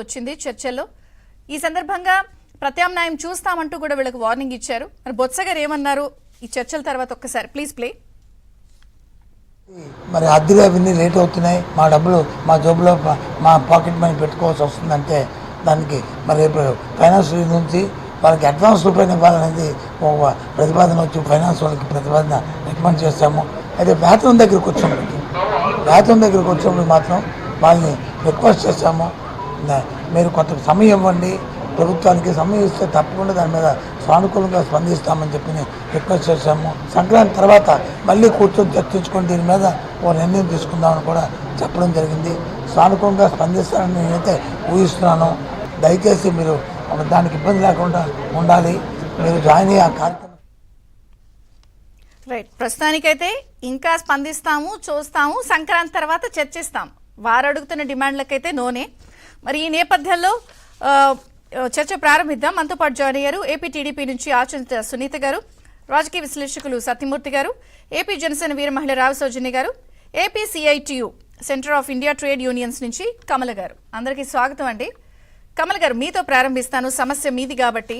వచ్చింది చర్చల్లో. ఈ సందర్భంగా ప్రత్యామ్నాయం చూస్తామంటూ కూడా వీళ్ళకి వార్నింగ్ ఇచ్చారు. మరి బొత్స గారు ఏమన్నారు ఈ చర్చల తర్వాత ఒక్కసారి ప్లీజ్ ప్లే. మరి అద్దెలు అవన్నీ లేట్ అవుతున్నాయి, మా డబ్బులు మా జోబులో మా పాకెట్ మనీ పెట్టుకోవాల్సి వస్తుందంటే దానికి మరి రేపు ఫైనాన్స్ నుంచి వాళ్ళకి అడ్వాన్స్ రూపాయలు ఇవ్వాలనేది ఒక ప్రతిపాదన వచ్చి ఫైనాన్స్ వాళ్ళకి ప్రతిపాదన రికమెండ్ చేస్తాము. అయితే వేతనం దగ్గరికి వచ్చినప్పుడు మాత్రం వాళ్ళని రిక్వెస్ట్ చేస్తాము, మీరు కొంత సమయం ఇవ్వండి, ప్రభుత్వానికి సమయం ఇస్తే తప్పకుండా దాని మీద సానుకూలంగా స్పందిస్తామని చెప్పి రిక్వెస్ట్ చేశాము. సంక్రాంతి తర్వాత మళ్ళీ కూర్చొని చర్చించుకొని దీని మీద ఓ నిర్ణయం తీసుకుందామని కూడా చెప్పడం జరిగింది. సానుకూలంగా స్పందిస్తానని నేనైతే ఊహిస్తున్నాను. దయచేసి మీరు దానికి ఇబ్బంది లేకుండా ఉండాలి, మీరు జాయిన్ అయ్యి ఆ కార్యక్రమం. రైట్, ప్రస్తుతానికైతే ఇంకా స్పందిస్తాము, చూస్తాము, సంక్రాంతి తర్వాత చర్చిస్తాం. వారు అడుగుతున్న డిమాండ్లకైతే నోనే. మరి ఈ నేపథ్యంలో చర్చ ప్రారంభిద్దాం. మనతో పాటు జాయిన్ అయ్యారు ఏపీ టీడీపీ నుంచి ఆచంత సునీత గారు, రాజకీయ విశ్లేషకులు సత్యమూర్తి గారు, ఏపీ జనసేన వీర మహిళ రావు సౌజన్య గారు, AP CITU centre of India trade unions నుంచి కమల గారు. అందరికీ స్వాగతం అండి. కమల గారు, మీతో ప్రారంభిస్తాను, సమస్య మీది కాబట్టి.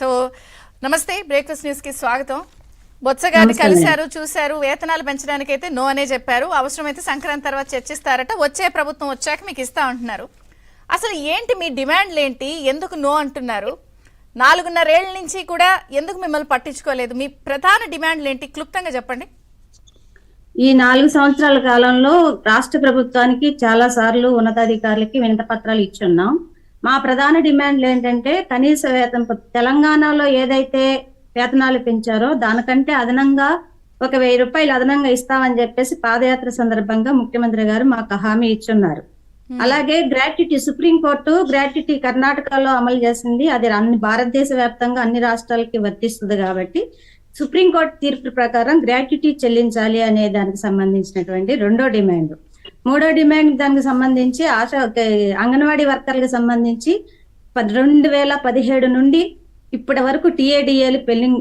సో నమస్తే, బ్రేక్ఫాస్ట్ న్యూస్కి స్వాగతం. బొత్స గారిని కలిశారు, చూశారు, వేతనాలు పెంచడానికైతే నో అనే చెప్పారు. అవసరమైతే సంక్రాంతి తర్వాత చర్చిస్తారట, వచ్చే ప్రభుత్వం వచ్చాక మీకు ఇస్తా అంటున్నారు. అసలు ఏంటి మీ డిమాండ్లు ఏంటి, ఎందుకు నో అంటున్నారు? 4.5 ఏళ్ల నుంచి కూడా ఎందుకు మిమ్మల్ని పట్టించుకోలేదు? మీ ప్రధాన డిమాండ్లు ఏంటి, క్లుప్తంగా చెప్పండి. ఈ 4 సంవత్సరాల కాలంలో రాష్ట్ర ప్రభుత్వానికి చాలా సార్లు ఉన్నతాధికారులకి వినతి పత్రాలు ఇచ్చున్నాం. మా ప్రధాన డిమాండ్లు ఏంటంటే కనీస వేతనం, తెలంగాణలో ఏదైతే వేతనాలు పెంచారో దానికంటే అదనంగా ఒక 1000 రూపాయలు అదనంగా ఇస్తామని చెప్పేసి పాదయాత్ర సందర్భంగా ముఖ్యమంత్రి గారు మాకు హామీ ఇచ్చున్నారు. అలాగే గ్రాట్యుటీ, సుప్రీంకోర్టు గ్రాట్యుటీ కర్ణాటకలో అమలు చేసింది, అది అన్ని భారతదేశ వ్యాప్తంగా అన్ని రాష్ట్రాలకి వర్తిస్తుంది కాబట్టి సుప్రీంకోర్టు తీర్పు ప్రకారం గ్రాట్యుటీ చెల్లించాలి అనే దానికి సంబంధించినటువంటి 2వ డిమాండ్. 3వ డిమాండ్ దానికి సంబంధించి అంగన్వాడీ వర్కర్లకు సంబంధించి 2017 నుండి ఇప్పటి వరకు టీఏడిఏలు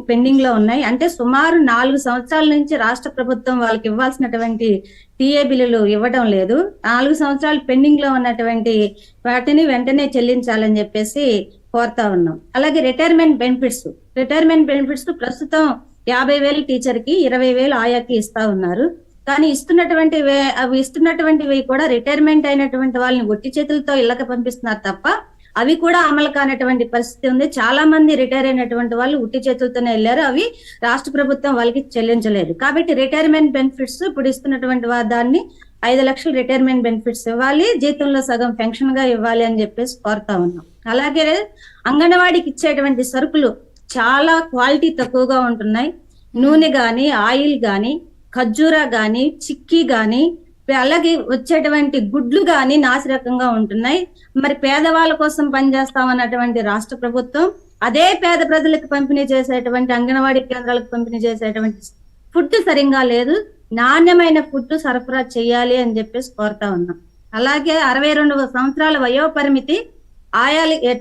పెండింగ్ లో ఉన్నాయి. అంటే సుమారు 4 సంవత్సరాల నుంచి రాష్ట్ర ప్రభుత్వం వాళ్ళకి ఇవ్వాల్సినటువంటి టీఏ బిల్లులు ఇవ్వడం లేదు. 4 సంవత్సరాలు పెండింగ్ లో ఉన్నటువంటి వాటిని వెంటనే చెల్లించాలని చెప్పేసి కోరుతా ఉన్నాం. అలాగే రిటైర్మెంట్ బెనిఫిట్స్ ప్రస్తుతం 50,000 టీచర్ కి, 20,000 ఆయాకి ఇస్తా ఉన్నారు. కానీ ఇస్తున్నటువంటివి కూడా రిటైర్మెంట్ అయినటువంటి వాళ్ళని ఒట్టి చేతులతో ఇళ్లకు పంపిస్తున్నారు తప్ప అవి కూడా అమలు కానటువంటి పరిస్థితి ఉంది. చాలా మంది రిటైర్ అయినటువంటి వాళ్ళు ఉట్టి చేతులతోనే వెళ్ళారు, అవి రాష్ట్ర ప్రభుత్వం వాళ్ళకి చెల్లించలేదు. కాబట్టి రిటైర్మెంట్ బెనిఫిట్స్ ఇప్పుడు ఇస్తున్నటువంటి దాన్ని 5 లక్షలు రిటైర్మెంట్ బెనిఫిట్స్ ఇవ్వాలి, జీతంలో సగం పెన్షన్ గా ఇవ్వాలి అని చెప్పేసి కోరుతా ఉన్నాం. అలాగే అంగన్వాడీకి ఇచ్చేటువంటి సరుకులు చాలా క్వాలిటీ తక్కువగా ఉంటున్నాయి. నూనె గాని, ఆయిల్ గాని, ఖర్జూరా గాని, చిక్కీ గాని, అలాగే వచ్చేటువంటి గుడ్లు గాని నాసిరకంగా ఉంటున్నాయి. మరి పేదవాళ్ళ కోసం పనిచేస్తామన్నటువంటి రాష్ట్ర ప్రభుత్వం అదే పేద ప్రజలకు పంపిణీ చేసేటువంటి అంగన్వాడీ కేంద్రాలకు పంపిణీ చేసేటువంటి ఫుడ్ సరిగ్గా లేదు. నాణ్యమైన ఫుడ్ సరఫరా చేయాలి అని చెప్పేసి కోరుతా ఉన్నాం. అలాగే 62 సంవత్సరాల వయోపరిమితి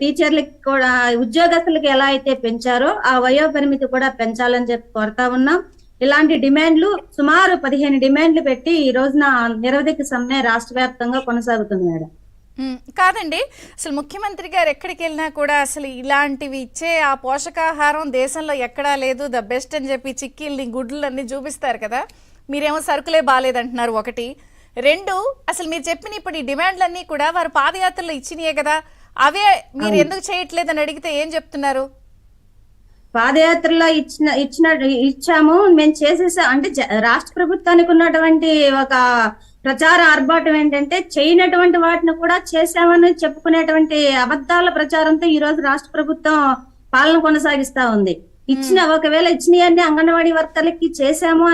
టీచర్లకి కూడా, ఉద్యోగస్తులకి ఎలా అయితే పెంచారో ఆ వయోపరిమితి కూడా పెంచాలని చెప్పి కోరుతా ఉన్నాం. ఇలాంటి డిమాండ్లు సుమారు 15 డిమాండ్లు పెట్టి ఈ రోజున నిరవధిక సమ్మె రాష్ట్ర వ్యాప్తంగా కొనసాగుతుంది మేడం. కాదండి, అసలు ముఖ్యమంత్రి గారు ఎక్కడికి వెళ్ళినా కూడా అసలు ఇలాంటివి ఇచ్చే ఆ పోషకాహారం దేశంలో ఎక్కడా లేదు, ద బెస్ట్ అని చెప్పి చిక్కీల్ని, గుడ్లు అన్ని చూపిస్తారు కదా. మీరేమో సరుకులే బాగాలేదంటున్నారు. 1, 2, అసలు మీరు చెప్పిన ఇప్పుడు ఈ డిమాండ్లన్నీ కూడా వారు పాదయాత్రలో ఇచ్చినాయే కదా, అవే మీరు ఎందుకు చేయట్లేదని అడిగితే ఏం చెప్తున్నారు? పాదయాత్రలో ఇచ్చాము, మేము చేసేసా అంటే రాష్ట్ర ప్రభుత్వానికి ఉన్నటువంటి ఒక ప్రచార ఆర్భాటం ఏంటంటే చేయనటువంటి వాటిని కూడా చేశామని చెప్పుకునేటువంటి అబద్ధాల ప్రచారంతో ఈ రోజు రాష్ట్ర ప్రభుత్వం పాలన కొనసాగిస్తా ఉంది. ఒకవేళ ఇచ్చినవన్నీ అంగన్వాడీ వర్కర్లకి చేశాము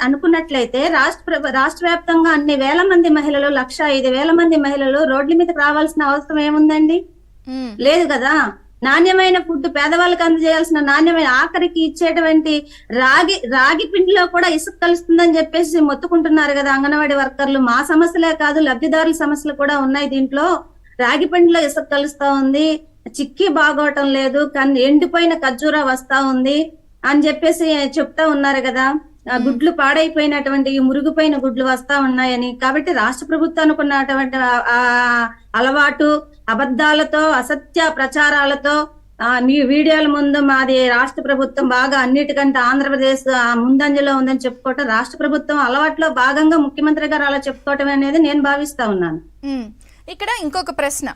అనుకున్నట్లయితే రాష్ట్ర వ్యాప్తంగా అన్ని వేల మంది మహిళలు, 1,05,000 మంది మహిళలు రోడ్ల మీదకి రావాల్సిన అవసరం ఏముందండి? లేదు కదా. నాణ్యమైన ఫుడ్ పేదవాళ్ళకి అందజేయాల్సిన నాణ్యమైన, ఆఖరికి ఇచ్చేటువంటి రాగి పిండిలో కూడా ఇసుక కలుస్తుందని చెప్పేసి మొత్తుకుంటున్నారు కదా అంగన్వాడీ వర్కర్లు. మా సమస్యలే కాదు, లబ్ధిదారుల సమస్యలు కూడా ఉన్నాయి దీంట్లో. రాగి పిండిలో ఇసుక కలుస్తా ఉంది, చిక్కీ బాగోవటం లేదు, కానీ ఎండిపోయిన ఖర్జూరా వస్తా ఉంది అని చెప్పేసి చెప్తా ఉన్నారు కదా. ఆ గుడ్లు పాడైపోయినటువంటి మురిగిపోయిన గుడ్లు వస్తా ఉన్నాయని. కాబట్టి రాష్ట్ర ప్రభుత్వానికి ఉన్నటువంటి ఆ అలవాటు అబద్ధాలతో, అసత్య ప్రచారాలతో, మీ వీడియోల ముందు మాది రాష్ట్ర ప్రభుత్వం బాగా అన్నిటికంటే ఆంధ్రప్రదేశ్ ముందంజలో ఉందని చెప్పుకోవటం రాష్ట్ర ప్రభుత్వం అలవాట్లో భాగంగా ముఖ్యమంత్రి గారు అలా చెప్పుకోవటం అనేది నేను భావిస్తా ఉన్నాను. ఇక్కడ ఇంకొక ప్రశ్న,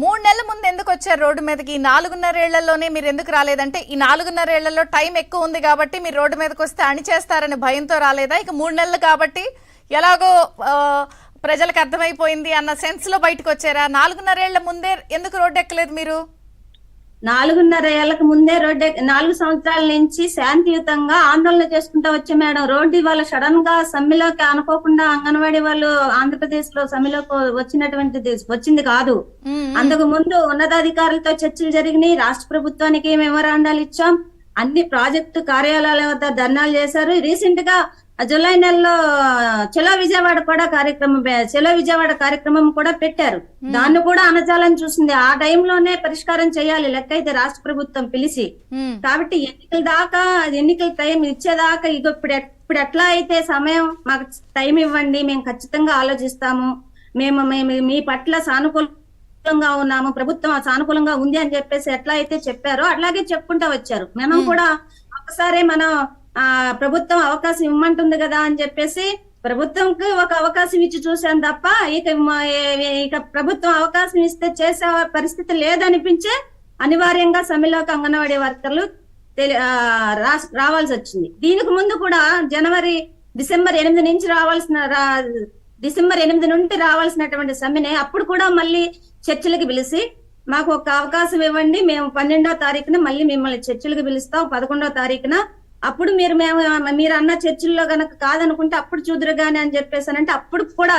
3 నెలల ముందు ఎందుకు వచ్చారు రోడ్డు మీదకి? 4.5 ఏళ్లలోనే మీరు ఎందుకు రాలేదంటే ఈ 4.5 ఏళ్లలో టైం ఎక్కువ ఉంది కాబట్టి మీరు రోడ్డు మీదకి వస్తే అణిచేస్తారని భయంతో రాలేదా? ఇక 3 నెలలు కాబట్టి ఎలాగో ప్రజలకు అర్థమైపోయింది అన్న సెన్స్ లో బయటకు వచ్చారా? 4.5 ఏళ్ల ముందే ఎందుకు రోడ్డు ఎక్కలేదు మీరు? 4.5 ఏళ్లకు ముందే 4 సంవత్సరాల నుంచి శాంతియుతంగా ఆందోళన చేసుకుంటా వచ్చే మేడం. రోడ్డు ఇవాళ సడన్ గా సమ్మెలోకి అనుకోకుండా అంగన్వాడీ వాళ్ళు ఆంధ్రప్రదేశ్ లో సమ్మెలోకి వచ్చింది కాదు. అంతకు ముందు ఉన్నతాధికారులతో చర్చలు జరిగినాయి. రాష్ట్ర ప్రభుత్వానికి మెమోరాండాలు ఇచ్చాం. అన్ని ప్రాజెక్టు కార్యాలయాల వద్ద ధర్నాలు చేశారు. రీసెంట్ గా జూలై నెలలో చలో విజయవాడ కార్యక్రమం కూడా పెట్టారు. దాన్ని కూడా అనచాలని చూసింది. ఆ టైంలోనే పరిష్కారం చేయాలి లెక్క అయితే రాష్ట్ర ప్రభుత్వం పిలిచి. కాబట్టి ఎన్నికల టైం ఇచ్చేదాకా ఇప్పుడు ఎట్లా అయితే సమయం మాకు టైం ఇవ్వండి, మేము ఖచ్చితంగా ఆలోచిస్తాము, మేము మీ పట్ల సానుకూలంగా ఉన్నాము, ప్రభుత్వం సానుకూలంగా ఉంది అని చెప్పేసి ఎట్లా అయితే చెప్పారో అట్లాగే చెప్పుకుంటా వచ్చారు. మనం కూడా ఒకసారి మనం ప్రభుత్వం అవకాశం ఇమ్మంటుంది కదా అని చెప్పేసి ప్రభుత్వంకి ఒక అవకాశం ఇచ్చి చూసాం తప్ప ఇక ప్రభుత్వం అవకాశం ఇస్తే చేసే పరిస్థితి లేదనిపించే అనివార్యంగా సమ్మెలోకి అంగన్వాడీ వర్కర్లు రావాల్సి వచ్చింది. దీనికి ముందు కూడా డిసెంబర్ 8 నుండి రావాల్సినటువంటి సమ్మెనే అప్పుడు కూడా మళ్ళీ చర్చలకు పిలిచి మాకు ఒక అవకాశం ఇవ్వండి, మేము 12వ తారీఖున మళ్ళీ మిమ్మల్ని చర్చలకు పిలుస్తాం, 11వ తారీఖున అప్పుడు మీరు అన్న చర్చల్లో గనక కాదనుకుంటే అప్పుడు చూదురు గాని అని చెప్పేసానంటే అప్పుడు కూడా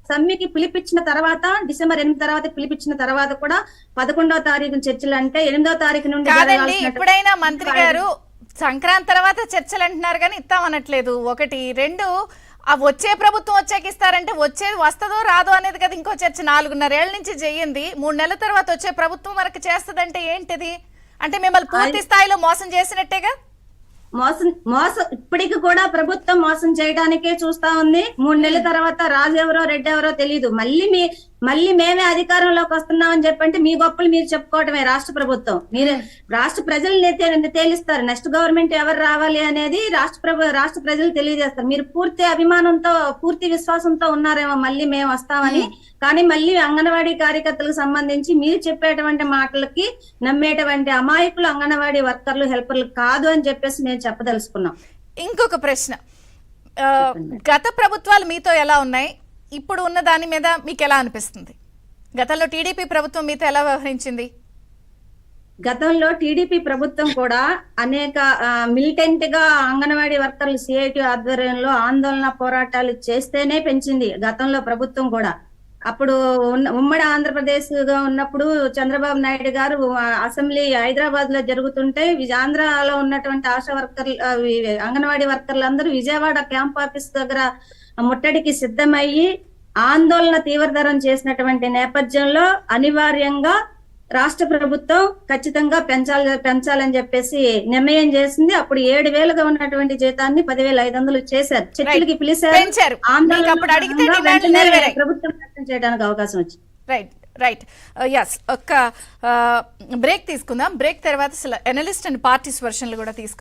సమ్మెకి పిలిపించిన తర్వాత డిసెంబర్ 8 తర్వాత పిలిపించిన తర్వాత కూడా 11వ తారీఖు చర్చలు అంటే 8వ తారీఖు నుండి కాదండి. ఎప్పుడైనా మంత్రి గారు సంక్రాంతి తర్వాత చర్చలు అంటున్నారు కానీ ఇస్తామనట్లేదు. 1, 2 వచ్చే ప్రభుత్వం వచ్చాక ఇస్తారంటే వచ్చేది వస్తుందో రాదో అనేది కదా ఇంకో చర్చ. 4.5 ఏళ్ల నుంచి చెయ్యింది, 3 నెలల తర్వాత వచ్చే ప్రభుత్వం మనకు చేస్తుందంటే ఏంటిది? అంటే మిమ్మల్ని పూర్తి స్థాయిలో మోసం చేసినట్టేగా. మోసం ఇప్పటికి కూడా ప్రభుత్వం మోసం చేయడానికే చూస్తా ఉంది. 3 నెలల తర్వాత రాజు ఎవరో రెడ్డి ఎవరో తెలియదు. మళ్ళీ మేమే అధికారంలోకి వస్తున్నామని చెప్పంటే మీ గొప్పలు మీరు చెప్పుకోవటమే. రాష్ట్ర ప్రభుత్వం మీరు రాష్ట్ర ప్రజలు తేలిస్తారు. నెక్స్ట్ గవర్నమెంట్ ఎవరు రావాలి అనేది రాష్ట్ర ప్రజలు తెలియజేస్తారు. మీరు పూర్తి అభిమానంతో పూర్తి విశ్వాసంతో ఉన్నారేమో మళ్ళీ మేము వస్తామని. కానీ మళ్ళీ అంగన్వాడీ కార్యకర్తలకు సంబంధించి మీరు చెప్పేటువంటి మాటలకి నమ్మేటువంటి అమాయకులు అంగన్వాడీ వర్కర్లు హెల్పర్లు కాదు అని చెప్పేసి నేను చెప్పదలుచుకున్నాం. ఇంకొక ప్రశ్న, గత ప్రభుత్వాలు మీతో ఎలా ఉన్నాయి, ఇప్పుడు ఉన్న దాని మీద మీకు ఎలా అనిపిస్తుంది? గతంలో టీడీపీ ప్రభుత్వం మీతో ఎలా వ్యవహరించింది? గతంలో టీడీపీ ప్రభుత్వం కూడా అనేక మిలిటెంట్ గా అంగన్వాడీ వర్కర్లు సిఐటి ఆధ్వర్యంలో ఆందోళన పోరాటాలు చేస్తేనే పెంచింది గతంలో ప్రభుత్వం కూడా. అప్పుడు ఉమ్మడి ఆంధ్రప్రదేశ్ గా ఉన్నప్పుడు చంద్రబాబు నాయుడు గారు అసెంబ్లీ హైదరాబాద్ లో జరుగుతుంటే ఆంధ్రాలో ఉన్నటువంటి ఆశా వర్కర్లు అంగన్వాడీ వర్కర్లు అందరూ విజయవాడ క్యాంప్ ఆఫీస్ దగ్గర ముట్టడికి సిద్ధమయ్యి ఆందోళన తీవ్రతరం చేసినటువంటి నేపథ్యంలో అనివార్యంగా రాష్ట్ర ప్రభుత్వం ఖచ్చితంగా పెంచాలని చెప్పేసి నిర్ణయం చేసింది. అప్పుడు 7,000గా ఉన్నటువంటి జీతాన్ని 10,500 చేశారు. చర్చలకి పిలిచారు. ప్రభుత్వం చేయడానికి అవకాశం వచ్చింది. రైట్. ఒక్క బ్రేక్ తీసుకుందాం. బ్రేక్ తర్వాత అసలు అనలిస్ట్ అండ్ పార్టీస్ వర్షన్లు కూడా తీసుకుందాం.